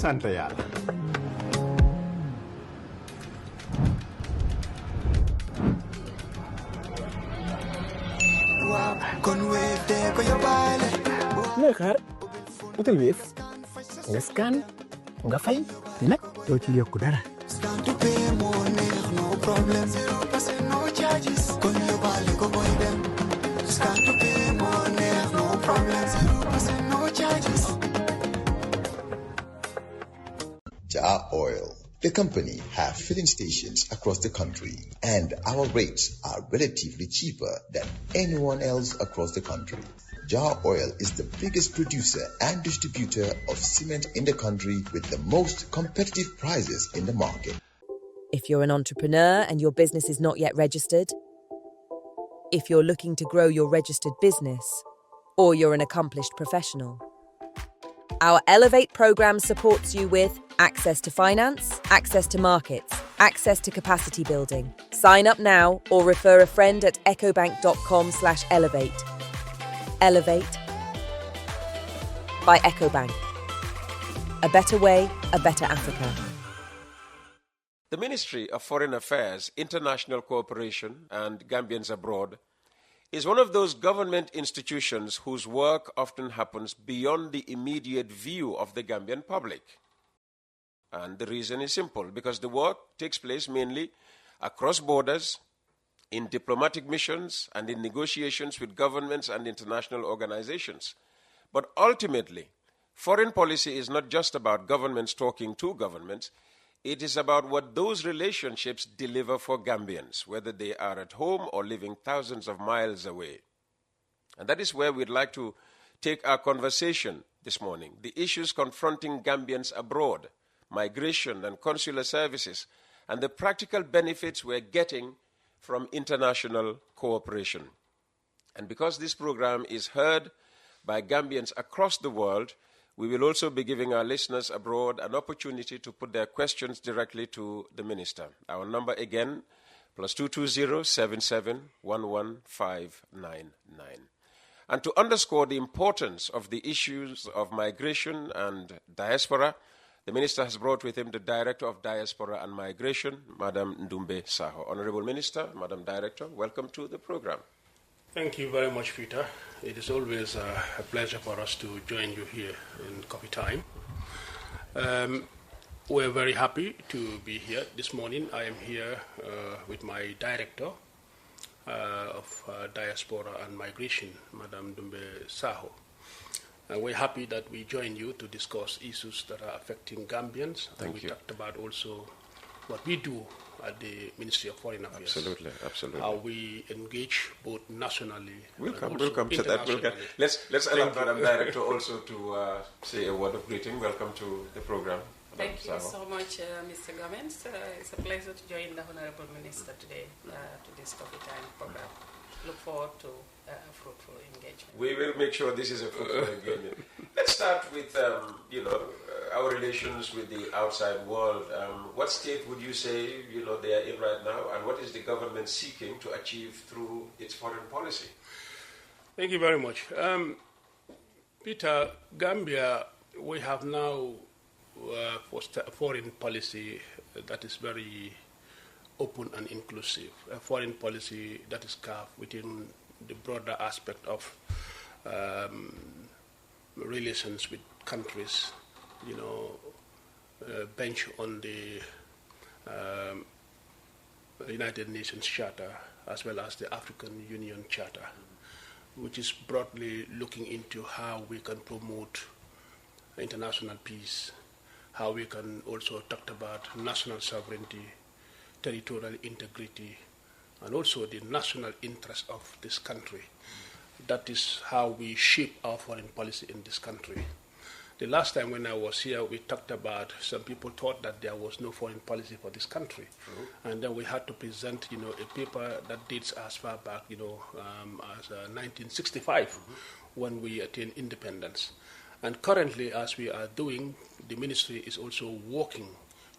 sant yàlla. looy xaar utal Wave nga scan nga fay te nag doo ci yokku dara. Jar Oil, the company, have filling stations across the country, and our rates are relatively cheaper than anyone else across the country. Jar Oil is the biggest producer and distributor of cement in the country with the most competitive prices in the market. If you're an entrepreneur and your business is not yet registered, if you're looking to grow your registered business, or you're an accomplished professional, our Elevate program supports you with access to finance, access to markets, access to capacity building. Sign up now or refer a friend at ecobank.com/elevate. Elevate by EcoBank. A better way, a better Africa. The Ministry of Foreign Affairs, International Cooperation and Gambians Abroad is one of those government institutions whose work often happens beyond the immediate view of the Gambian public. And the reason is simple, because the work takes place mainly across borders, in diplomatic missions, and in negotiations with governments and international organizations. But ultimately, foreign policy is not just about governments talking to governments. It is about what those relationships deliver for Gambians, whether they are at home or living thousands of miles away. And that is where we'd like to take our conversation this morning. The issues confronting Gambians abroad, migration and consular services, and the practical benefits we're getting from international cooperation. And because this program is heard by Gambians across the world, we will also be giving our listeners abroad an opportunity to put their questions directly to the Minister. Our number again, +220 7711 And to underscore the importance of the issues of migration and diaspora, the Minister has brought with him the Director of Diaspora and Migration, Madam Ndumbe Saho. Honorable Minister, Madam Director, welcome to the program. Thank you very much, Peter. It is always a pleasure for us to join you here in Coffee Time. We're very happy to be here this morning. I am here with my Director of Diaspora and Migration, Madam Ndumbe Saho. We're happy that we join you to discuss issues that are affecting Gambians. Thank you. We talked about also what we do at the Ministry of Foreign Affairs. Absolutely. How we engage both nationally. We'll come to that. Let's allow Madam Director also to say a word of greeting. Welcome to the program. Thank you so much, Mr. Gomez. It's a pleasure to join the Honorable Minister today to this Coffee Time program. Look forward to a fruitful engagement. We will make sure this is a fruitful engagement. Let's start with, our relations with the outside world. What state would you say, they are in right now, and what is the government seeking to achieve through its foreign policy? Thank you very much. Peter, Gambia, we have now a foreign policy that is very open and inclusive, a foreign policy that is carved within the broader aspect of relations with countries, bench on the United Nations Charter as well as the African Union Charter, which is broadly looking into how we can promote international peace, how we can also talk about national sovereignty, territorial integrity, and also the national interest of this country. That is how we shape our foreign policy in this country. The last time when I was here, we talked about, some people thought that there was no foreign policy for this country. And then we had to present, a paper that dates as far back, as 1965, when we attained independence. And currently, as we are doing, the ministry is also working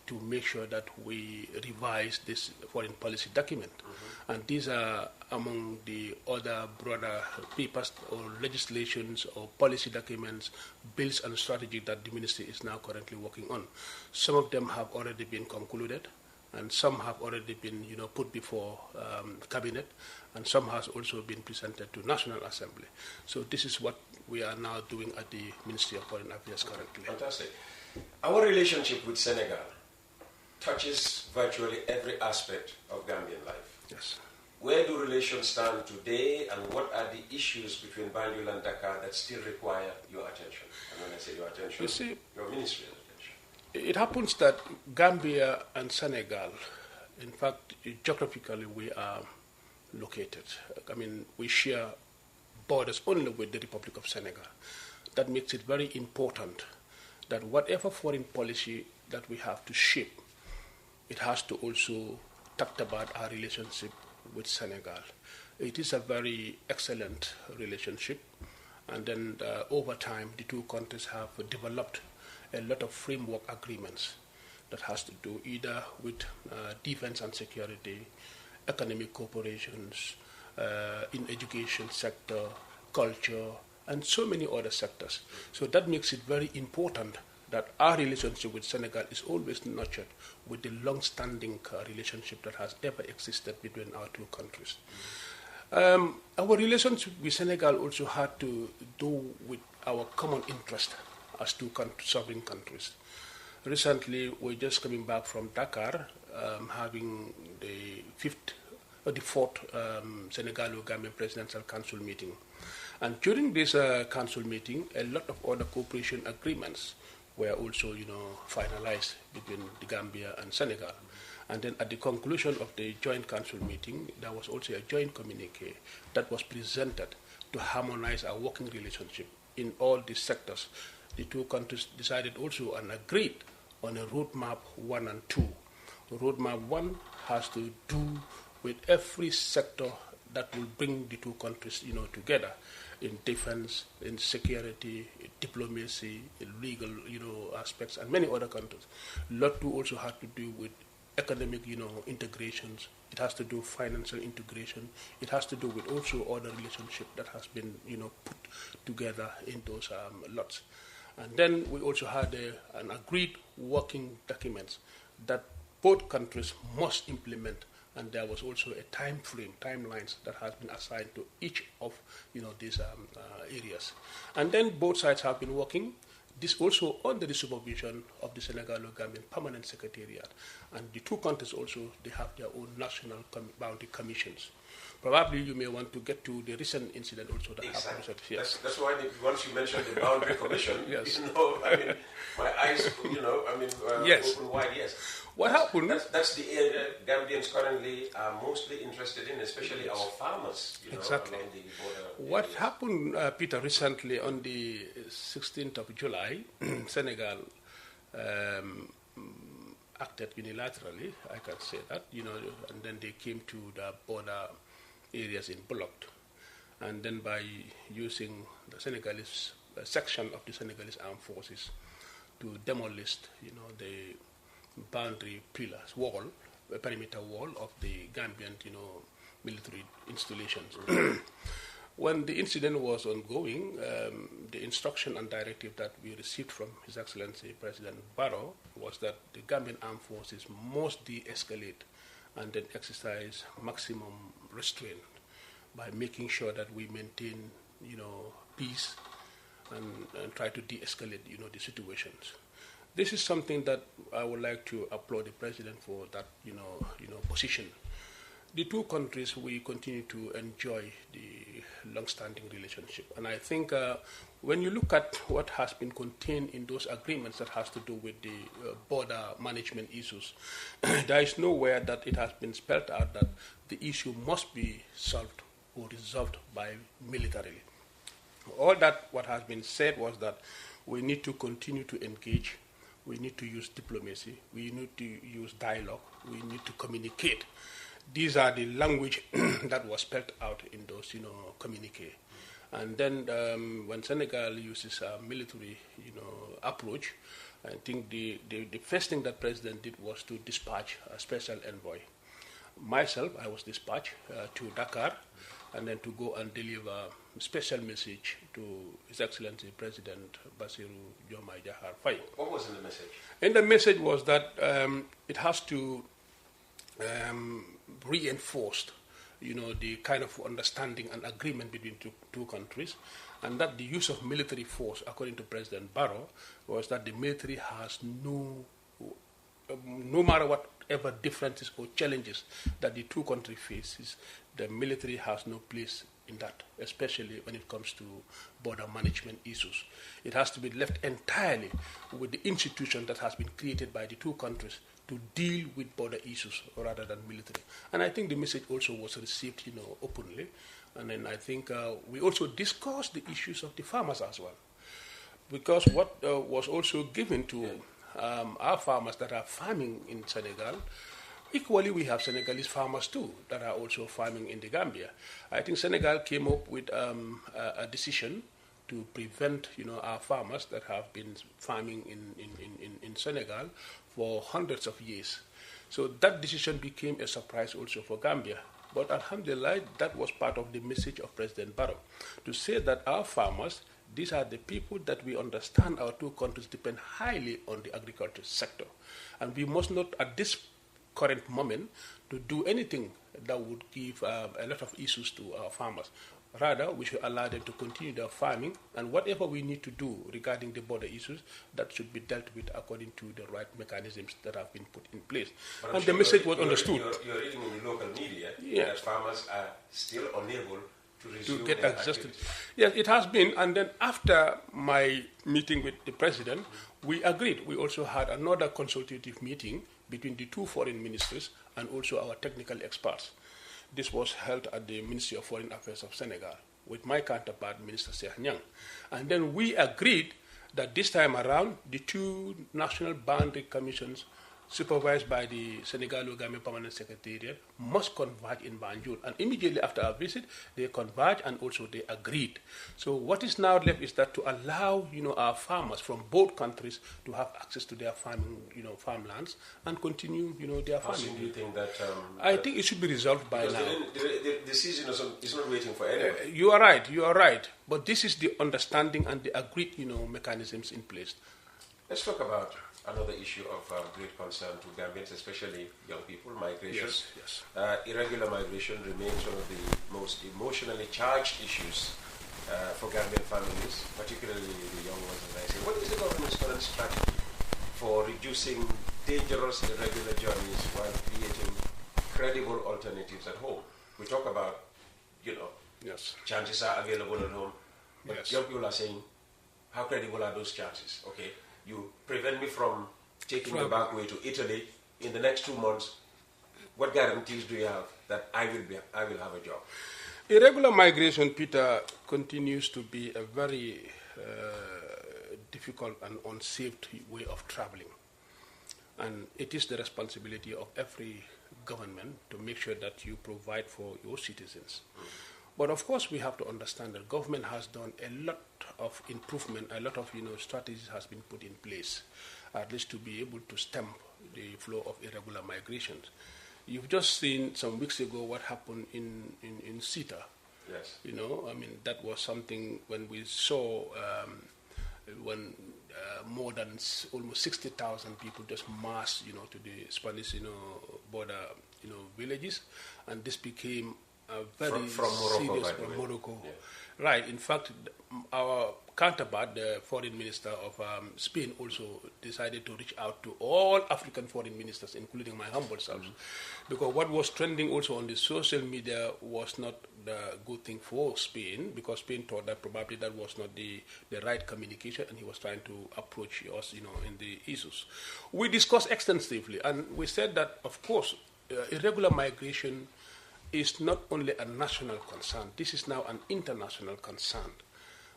to make sure that we revise this foreign policy document. And these are among the other broader papers or legislations or policy documents, bills and strategy that the ministry is now currently working on. Some of them have already been concluded, and some have already been, put before cabinet, and some has also been presented to National Assembly. So this is what we are now doing at the Ministry of Foreign Affairs currently. Fantastic. Our relationship with Senegal touches virtually every aspect of Gambian life. Yes. Where do relations stand today, and what are the issues between Banjul and Dakar that still require your attention? And when I say your attention, You see, your ministry's attention. it happens that Gambia and Senegal, in fact, geographically we are located. I mean, we share borders only with the Republic of Senegal. That makes it very important that whatever foreign policy that we have to shape, it has to also talk about our relationship with Senegal. It is a very excellent relationship, and then over time the two countries have developed a lot of framework agreements that has to do either with defense and security, economic cooperations, in education sector, culture, and so many other sectors. So that makes it very important that our relationship with Senegal is always nurtured with the long-standing relationship that has ever existed between our two countries. Our relationship with Senegal also had to do with our common interest as two sovereign countries. Recently, we're just coming back from Dakar, having the fourth Senegalo-Gambian Presidential Council meeting. And during this council meeting, a lot of other cooperation agreements were also, finalized between the Gambia and Senegal. And then at the conclusion of the joint council meeting, there was also a joint communique that was presented to harmonize our working relationship in all these sectors. The two countries decided also and agreed on a roadmap 1 and 2. Roadmap 1 has to do with every sector that will bring the two countries, together in defense, in security, in diplomacy, in legal, aspects, and many other countries. Lot 2 also has to do with economic, integrations. It has to do financial integration. It has to do with also other relationship that has been, put together in those lots. And then we also had an agreed working documents that both countries must implement, and there was also a timelines that has been assigned to each of these areas. And then both sides have been working. This also under the supervision of the Senegalo-Gambian Permanent Secretariat, and the two countries also they have their own national boundary commissions. Probably you may want to get to the recent incident also that happened. Yes. That's why once you mentioned the boundary commission, yes. My eyes, yes. open wide. Yes. What happened? That's the area Gambians currently are mostly interested in, especially our farmers. Exactly. Along the border What areas. happened, Peter, recently on the 16th of July, Senegal acted unilaterally, I can say that, and then they came to the border areas in Blocked, and then by using the Senegalese section of the Senegalese armed forces to demolish, the boundary pillars, perimeter wall of the Gambian, military installations. When the incident was ongoing, the instruction and directive that we received from His Excellency President Barrow was that the Gambian armed forces must de-escalate and then exercise maximum restraint by making sure that we maintain, peace and try to de-escalate, the situations. This is something that I would like to applaud the President for that, position. The two countries, we continue to enjoy the long-standing relationship. And I think when you look at what has been contained in those agreements that has to do with the border management issues, there is nowhere that it has been spelled out that the issue must be solved or resolved by militarily. All that what has been said was that we need to continue to engage, we need to use diplomacy, we need to use dialogue, we need to communicate. These are the language that was spelled out in those, communique. And then when Senegal uses a military, approach, I think the first thing that President did was to dispatch a special envoy. Myself, I was dispatched to Dakar, and then to go and deliver a special message to His Excellency President Bassirou Diomaye Diakhar Faye. What was in the message? And the message was that it has to reinforce, the kind of understanding and agreement between two countries, and that the use of military force, according to President Barrow, was that the military has no matter whatever differences or challenges that the two countries faces, the military has no place in that, especially when it comes to border management issues. It has to be left entirely with the institution that has been created by the two countries to deal with border issues rather than military. And I think the message also was received, openly. And then I think we also discussed the issues of the farmers as well. Because what was also given to our farmers that are farming in Senegal, equally we have Senegalese farmers too that are also farming in the Gambia. I think Senegal came up with a decision to prevent, our farmers that have been farming in Senegal for hundreds of years. So that decision became a surprise also for Gambia. But alhamdulillah, that was part of the message of President Barrow, to say that our farmers, these are the people that we understand our two countries depend highly on the agriculture sector. And we must not, at this current moment, to do anything that would give a lot of issues to our farmers. Rather, we should allow them to continue their farming, and whatever we need to do regarding the border issues, that should be dealt with according to the right mechanisms that have been put in place. But and the message was understood. You're reading in the local media that farmers are still unable to get adjusted. Yes, it has been. And then after my meeting with the president, we agreed. We also had another consultative meeting between the two foreign ministers and also our technical experts. This was held at the Ministry of Foreign Affairs of Senegal with my counterpart, Minister Cheikh Niang. And then we agreed that this time around, the two national boundary commissions supervised by the Senegal-Gambia Permanent Secretariat must converge in Banjul. And immediately after our visit, they converged and also they agreed. So what is now left is that to allow, our farmers from both countries to have access to their farming, farmlands and continue, their farming. How do you think that? I think it should be resolved by now. The season is not waiting for anyone. You are right. But this is the understanding and the agreed, mechanisms in place. Let's talk about another issue of great concern to Gambians, especially young people, migration. Yes. Irregular migration remains one of the most emotionally charged issues for Gambian families, particularly the young ones, as I say. What is the government's current strategy for reducing dangerous irregular journeys while creating credible alternatives at home? We talk about, chances are available at home, but young people are saying, how credible are those chances? Okay, you prevent me from taking the back way to Italy in the next 2 months. What guarantees do you have that I will have a job? Irregular migration, Peter, continues to be a very difficult and unsafe way of traveling. And it is the responsibility of every government to make sure that you provide for your citizens. But of course, we have to understand that government has done a lot of improvement, a lot of strategies has been put in place, at least to be able to stem the flow of irregular migrations. You've just seen some weeks ago what happened in CETA. Yes. That was something when we saw when more than almost 60,000 people just massed, to the Spanish, border, villages, and this became a very from Morocco, serious from Morocco. Yeah. Right. In fact, our counterpart, the foreign minister of Spain, also decided to reach out to all African foreign ministers, including my humble self, because what was trending also on the social media was not the good thing for Spain, because Spain thought that probably that was not the right communication, and he was trying to approach us, in the issues. We discussed extensively, and we said that, of course, irregular migration is not only a national concern. This is now an international concern.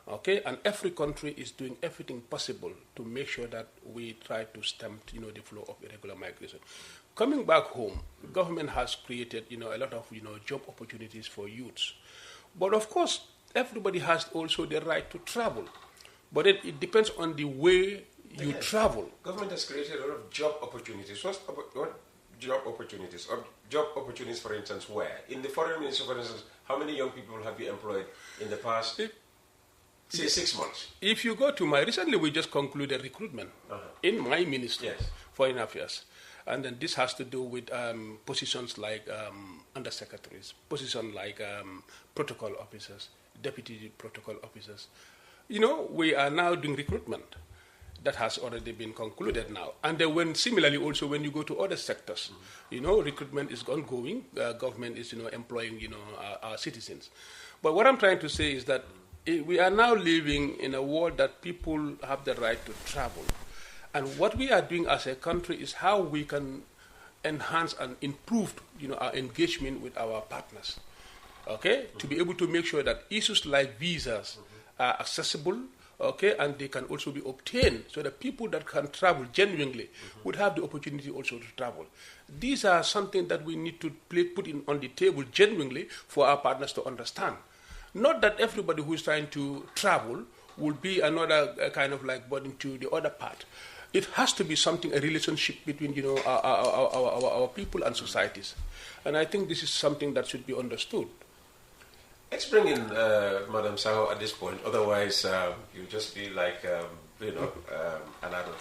Okay, and every country is doing everything possible to make sure that we try to stem, the flow of irregular migration. Coming back home, the government has created, a lot of, job opportunities for youths. But of course, everybody has also the right to travel. But it depends on the way, you travel. Government has created a lot of job opportunities. What job opportunities? Job opportunities, for instance, where? In the foreign ministry, for instance, how many young people have you employed in the past, say, 6 months? If you go to recently we just concluded recruitment in my ministry, Foreign Affairs. And then this has to do with positions like undersecretaries, positions like protocol officers, deputy protocol officers. We are now doing recruitment. That has already been concluded now. And then similarly also when you go to other sectors, recruitment is ongoing. Government is, employing, our citizens. But what I'm trying to say is that we are now living in a world that people have the right to travel. And what we are doing as a country is how we can enhance and improve, our engagement with our partners. Okay? To be able to make sure that issues like visas are accessible, okay, and they can also be obtained so that people that can travel genuinely would have the opportunity also to travel. These are something that we need to put on the table genuinely for our partners to understand. Not that everybody who is trying to travel will be another kind of like burden to the other part. It has to be something, a relationship between, our people and societies. And I think this is something that should be understood. Let's bring in Madam Saho at this point. Otherwise, you'll just be like, another.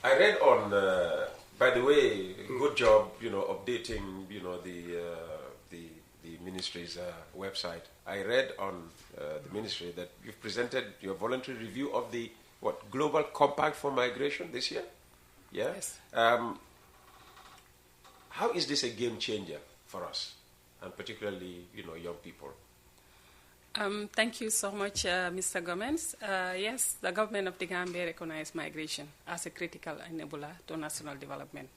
I read on, by the way, good job, updating, the ministry's website. I read on the ministry that you've presented your voluntary review of the Global Compact for Migration this year. Yeah. Yes. How is this a game changer for us? And particularly, young people? Thank you so much, Mr. Gomez. Yes, the government of the Gambia recognizes migration as a critical enabler to national development.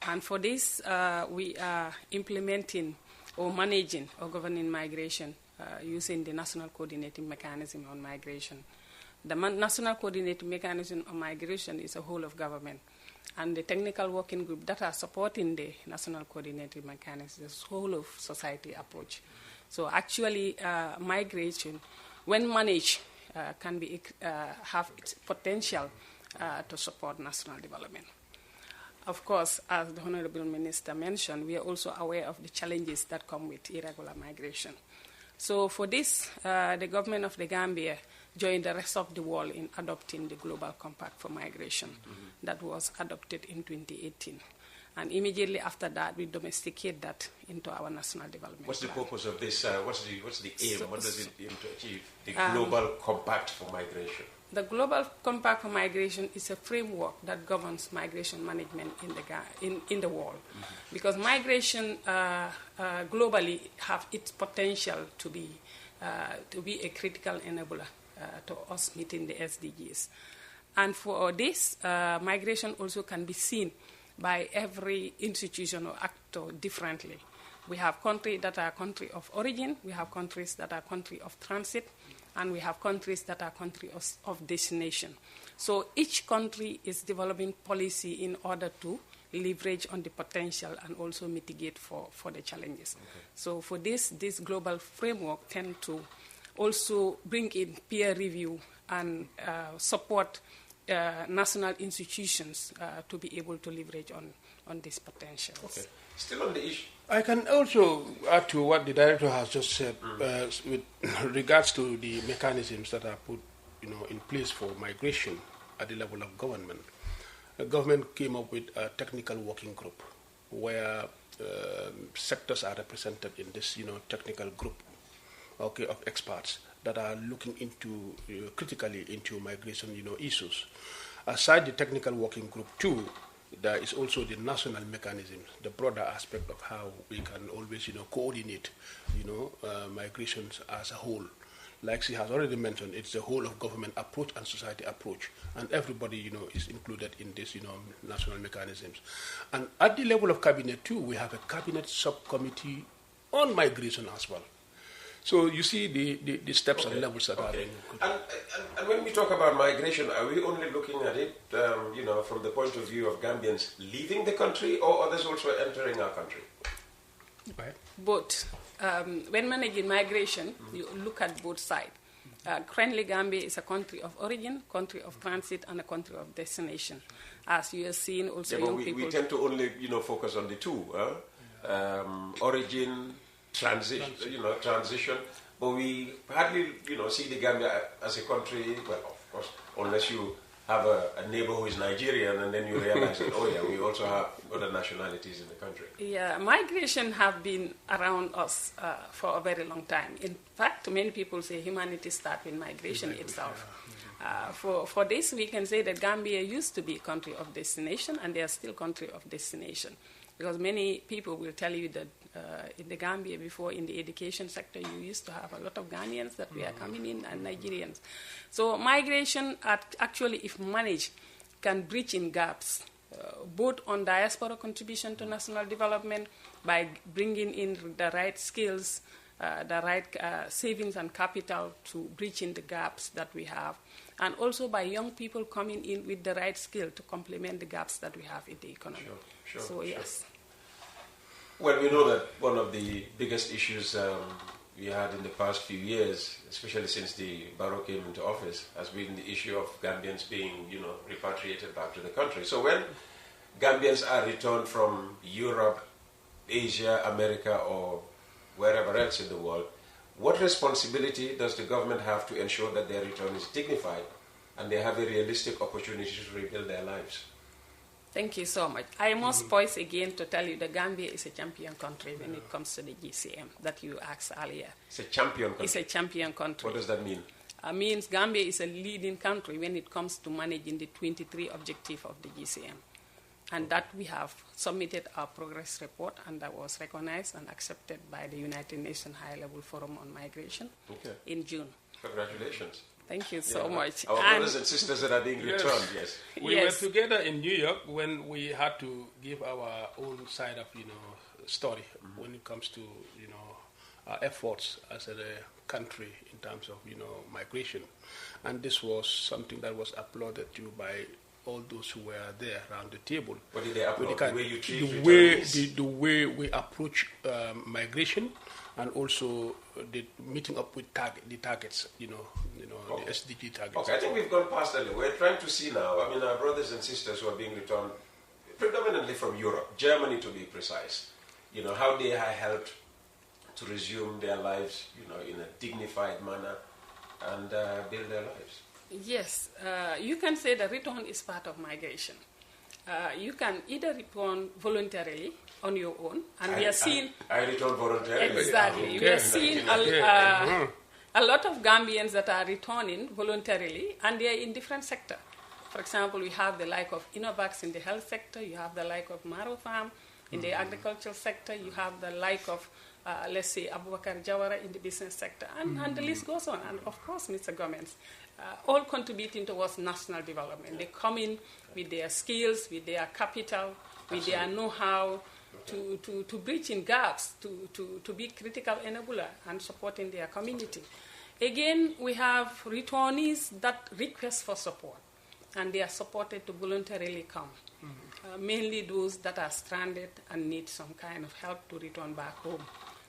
And for this, we are implementing or managing or governing migration using the National Coordinating Mechanism on Migration. The National Coordinating Mechanism on Migration is a whole of government. And the technical working group that are supporting the National Coordinating Mechanism is a whole of society approach. So actually, migration, when managed, can have its potential to support national development. Of course, as the Honorable Minister mentioned, we are also aware of the challenges that come with irregular migration. So for this, the government of the Gambia joined the rest of the world in adopting the Global Compact for Migration that was adopted in 2018. And immediately after that, we domesticate that into our national development What's the plan. purpose of this? What's the aim? What does it aim to achieve? The Global Compact for Migration. The Global Compact for Migration is a framework that governs migration management in the world. Because migration globally have its potential to be a critical enabler to us meeting the SDGs. And for this, migration also can be seen by every institution or actor differently. We have countries that are country of origin, we have countries that are country of transit, and we have countries that are country of destination. So each country is developing policy in order to leverage on the potential and also mitigate for the challenges. Okay. So for this global framework tend to also bring in peer review and support national institutions to be able to leverage on these potentials. Okay. Still on the issue. I can also add to what the director has just said with regards to the mechanisms that are put, in place for migration at the level of government. The government came up with a technical working group where sectors are represented in this, technical group, of experts that are looking into critically into migration, issues. Aside the technical working group too, there is also the national mechanism, the broader aspect of how we can always, coordinate, migrations as a whole. Like she has already mentioned, it's the whole of government approach and society approach, and everybody, is included in this, national mechanisms. And at the level of cabinet too, we have a cabinet subcommittee on migration as well. So you see the steps and levels that are. And when we talk about migration, are we only looking at it, from the point of view of Gambians leaving the country, or others also entering our country? Right. Both. When managing migration, you look at both sides. Currently, Gambia is a country of origin, country of transit, and a country of destination. As you have seen, also Yeah, but young people. we tend to only, focus on the two, origin, transition. But we hardly, see the Gambia as a country. Well, of course, unless you have a neighbor who is Nigerian, and then you realize that, oh yeah, we also have other nationalities in the country. Yeah, migration have been around us for a very long time. In fact, many people say humanity starts with migration itself. For this, we can say that Gambia used to be a country of destination, and they are still country of destination. Because many people will tell you that in the Gambia before, in the education sector, you used to have a lot of Ghanaians that were coming in and Nigerians. So migration, actually, if managed, can bridge in gaps, both on diaspora contribution to national development by bringing in the right skills, the right savings and capital to bridge in the gaps that we have, and also by young people coming in with the right skill to complement the gaps that we have in the economy. Sure, yes. Well, we know that one of the biggest issues we had in the past few years, especially since the Barrow came into office, has been the issue of Gambians being, repatriated back to the country. So when Gambians are returned from Europe, Asia, America, or wherever else in the world, what responsibility does the government have to ensure that their return is dignified and they have a realistic opportunity to rebuild their lives? Thank you so much. I must pause again to tell you that Gambia is a champion country when it comes to the GCM that you asked earlier. It's a champion country? It's a champion country. What does that mean? It means Gambia is a leading country when it comes to managing the 23 objectives of the GCM. And that we have submitted our progress report, and that was recognized and accepted by the United Nations High-Level Forum on Migration in June. Congratulations. Thank you so much. Our brothers and sisters that are being returned, yes. We were together in New York when we had to give our own side of, story when it comes to, our efforts as a country in terms of, migration. And this was something that was applauded to by all those who were there around the table. What did they applaud? The way you treat the way we approach migration, and also the meeting up with the targets, the SDG targets. Okay, I think we've gone past that. We're trying to see now, our brothers and sisters who are being returned predominantly from Europe, Germany to be precise, how they are helped to resume their lives, in a dignified manner and build their lives. Yes, you can say the return is part of migration. You can either return voluntarily on your own, and we are seeing... I return voluntarily. Exactly. We are seeing a lot of Gambians that are returning voluntarily, and they are in different sectors. For example, we have the like of Innovax in the health sector, you have the like of Maro Farm in the agricultural sector, you have the like of, let's say, Abubakar Jawara in the business sector, and the list goes on. And of course, Mr. Gomez, all contributing towards national development. They come in with their skills, with their capital, with their know-how, to bridge in gaps, to be critical enabler and supporting their community. Again, we have returnees that request for support, and they are supported to voluntarily come. Mainly those that are stranded and need some kind of help to return back home.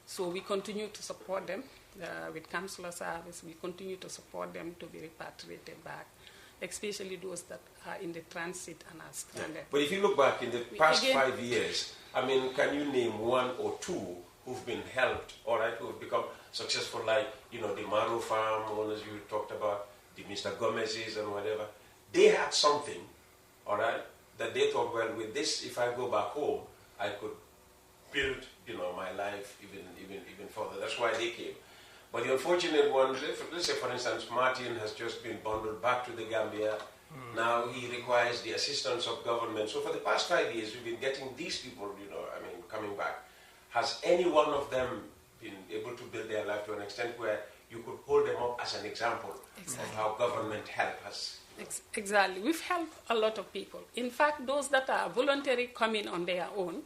So we continue to support them with counselor service. We continue to support them to be repatriated back, especially those that are in the transit and are stranded. Yeah. But if you look back in the past 5 years, can you name one or two who've been helped, all right, who have become successful, like, the Maro Farm owners you talked about, the Mr. Gomez's and whatever? They had something, all right, that they thought, well, with this, if I go back home, I could build, my life even further. That's why they came. But the unfortunate one, let's say, for instance, Martin has just been bundled back to the Gambia. Now he requires the assistance of government. So for the past 5 years, we've been getting these people, coming back. Has any one of them been able to build their life to an extent where you could hold them up as an example of how government help has? Exactly. We've helped a lot of people. In fact, those that are voluntary coming on their own,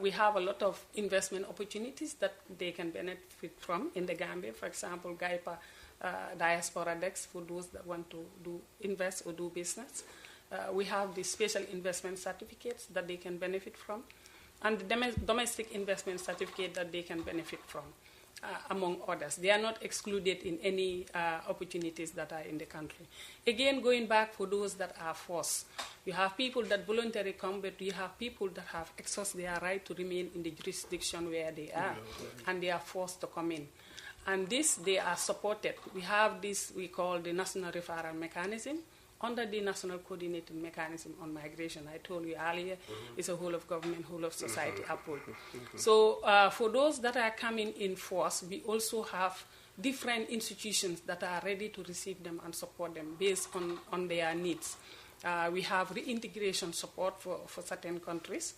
we have a lot of investment opportunities that they can benefit from in the Gambia. For example, GAIPA Diaspora Dex for those that want to invest or do business. We have the special investment certificates that they can benefit from, and the domestic investment certificate that they can benefit from. among others. They are not excluded in any opportunities that are in the country. Again, going back for those that are forced, you have people that voluntarily come, but you have people that have exhausted their right to remain in the jurisdiction where they are, and they are forced to come in. And this, they are supported. We have this we call the National Referral Mechanism, under the National Coordinated Mechanism on Migration. I told you earlier, it's a whole of government, whole of society approach. So for those that are coming in force, we also have different institutions that are ready to receive them and support them based on their needs. We have reintegration support for certain countries.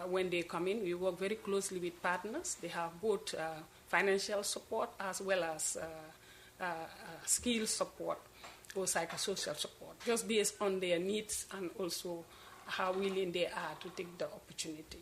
When they come in, we work very closely with partners. They have both financial support as well as skill support or psychosocial support, just based on their needs and also how willing they are to take the opportunity.